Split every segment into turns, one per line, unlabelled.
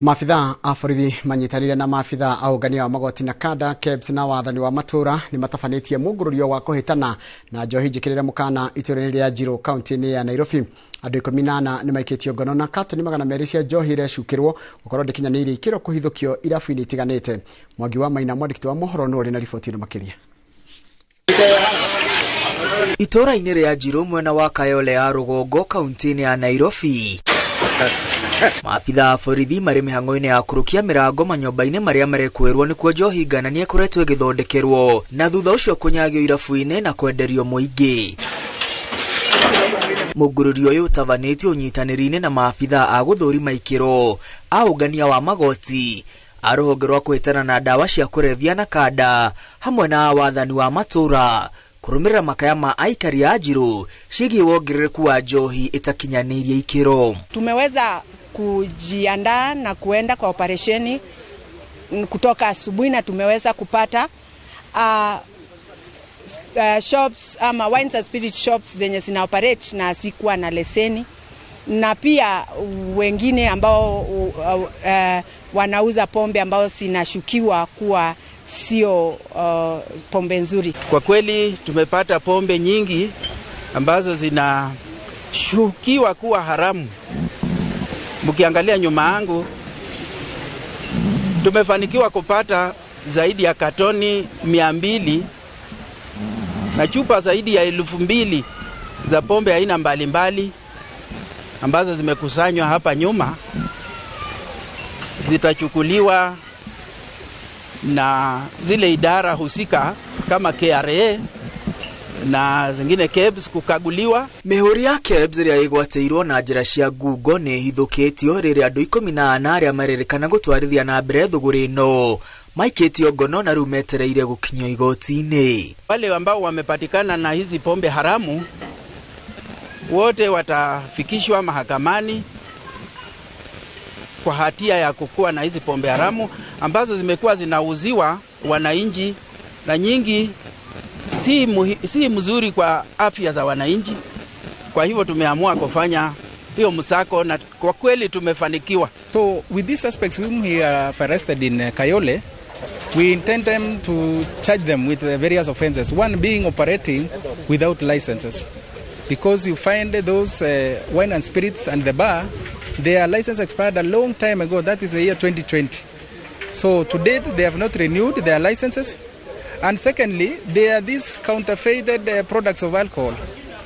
Maafitha a borithi manyitanire na maafitha a ungania wa magoti na kada KEBS na wathani wa matura ni matafanĩtie mũngũrũrio wa kũhĩtana na njohi njĩkĩrĩre mũkana itũũra-inĩ rĩa Njiru kaunti-inĩ ya Nairobi. Andũ 14 nĩ maikĩtio ngono na Katoni 200 cia njohi irecukĩrwo gũkorwo ndĩkinyanĩirie ikĩro kũhithũkio irabu-inĩ itiganĩte. Mwangi wa Maina mwandĩkĩti wa mohoro nĩ ũrĩ na riboti ĩno makĩria.
Itũũra-inĩ rĩa Njiru mwena wa Kayole ya rũgongo kaunti-inĩ ya Nairobi. Maafitha a borithi marĩ mĩhang'o-inĩ ya kũrũkia mĩrango manyũmba-inĩ marĩa marekũĩrwo nĩkuo njohi ngananie ĩkoretwo ĩgĩthondekerwo na thutha ũcio kũnyagio irabu-inĩ na kwenderio mũingĩ. Mũngũrũrio ũyũ ũtabanĩtio ũnyitanĩri-inĩ na maafitha a gũthũrima ikĩro a ũngania wa magoti a rũhonge rwa kũhĩtana na ndawa cia kũrebia na kada hamwe na wathani wa matura kũrũmĩrĩra makaya ma aikari a Njiru ciĩgiĩ wongerereku wa njohi ĩtakinyanĩirie ikĩro.
Tumeweza kujiandaa na kuenda kwa operesheni kutoka asubuhi na tumeweza kupata shops ama wines and spirit shops zenye zina operate na sikuwa na leseni, na pia wengine ambao wanauza pombe ambao sinashukiwa kuwa sio pombe nzuri.
Kwa kweli tumepata pombe nyingi ambazo zinashukiwa kuwa haramu. Mkiangalia nyuma yangu tumefanikiwa kupata zaidi ya katoni 200 na chupa zaidi ya 2000 za pombe aina mbalimbali ambazo zimekusanywa hapa nyuma, zitachukuliwa na zile idara husika kama KRA na zingine KEBS kukaguliwa.
Mĩhũri ya KEBS ĩrĩa ĩgwatĩirwo na njĩra cia ngungo nĩ hithũkĩtio rĩrĩa andũ 14 arĩa marerĩkana gũtwarithia na mbere thũgũrĩ ĩno maikĩtio ngono na rĩu metereire gũkinyio igoti-inĩ.
Wale ambao wamepatikana na hizi pombe haramu wote watafikishwa mahakamani kwa hatia ya kukuwa na hizi pombe haramu ambazo zimekuwa zinauziwa wananchi, na nyingi si mzuri kwa afya za wananchi. Kwa hivyo tumeamua kufanya hiyo msako na kwa kweli tumefanikiwa.
So with these aspects we have arrested in Kayole, we intend them to charge them with various offenses, one being operating without licenses, because you find those wine and spirits and the bar, their license expired a long time ago, that is the year 2020. So to date they have not renewed their licenses, and secondly they are these counterfeited products of alcohol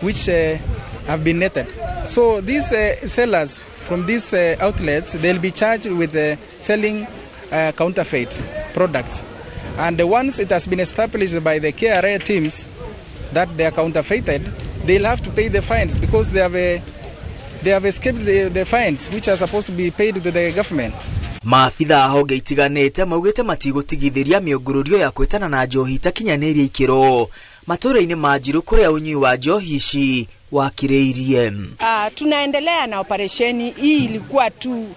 which have been netted. So these sellers from these outlets, they'll be charged with selling counterfeit products, and once it has been established by the KRA teams that they are counterfeited, they'll have to pay the fines because they have escaped the fines which are supposed to be paid to the government.
Maafitha a honge itiganĩte maugĩte matigũtigithĩria mĩũngũrũrio ya kwĩtana na njohi itakinyanĩirie ikĩro matũũra-inĩ ma Njiru kũrĩa ũnyui wa njohi ici wakirĩirie.
Tunaendelea na operesheni hii. Ilikuwa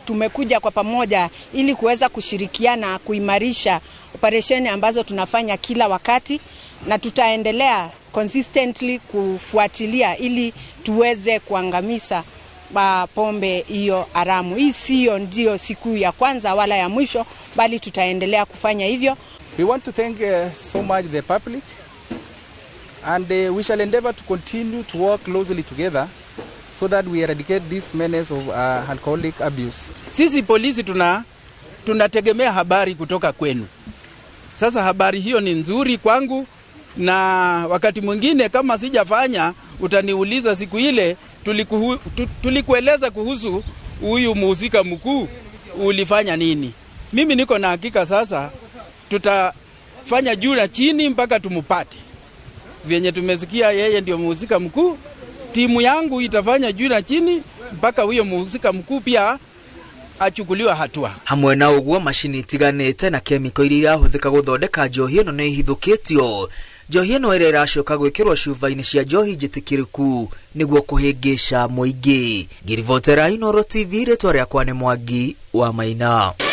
tumekuja kwa pamoja ili kuweza kushirikiana kuimarisha operesheni ambazo tunafanya kila wakati, na tutaendelea consistently kufuatilia ili tuweze kuangamiza pombe hiyo haramu. Hii sio ndio siku ya kwanza wala ya mwisho, bali tutaendelea kufanya hivyo.
We want to thank so much the public, and we shall endeavor to continue to work closely together so that we eradicate this menace of alcoholic abuse.
Sisi polisi tunategemea habari kutoka kwenu. Sasa habari hiyo ni nzuri kwangu, na wakati mwingine kama sijafanya utaniuliza siku ile tulikueleza kuhusu huyu mhusika mkuu ulifanya nini. Mimi niko na hakika sasa tutafanya juu na chini mpaka tumupate. Vyenye tumesikia yeye ndio mhusika mkuu, timu yangu itafanya juu na chini mpaka huyo mhusika mkuu pia achukuliwa hatua.
Hamwe na ũguo macini itiganĩte na kemiko iria irahũthĩka gũthondeka njohi ĩno nĩ ihithũkĩtio. Njohi ĩno ĩrĩa ĩracoka gwĩkĩrwo cuba-inĩ cia njohi njĩtĩkĩrĩku nĩguo kũhĩngĩca mũingĩ. Ngiribotera Inooro TV, rĩtwa rĩakwa nĩ Mwangi wa Maina.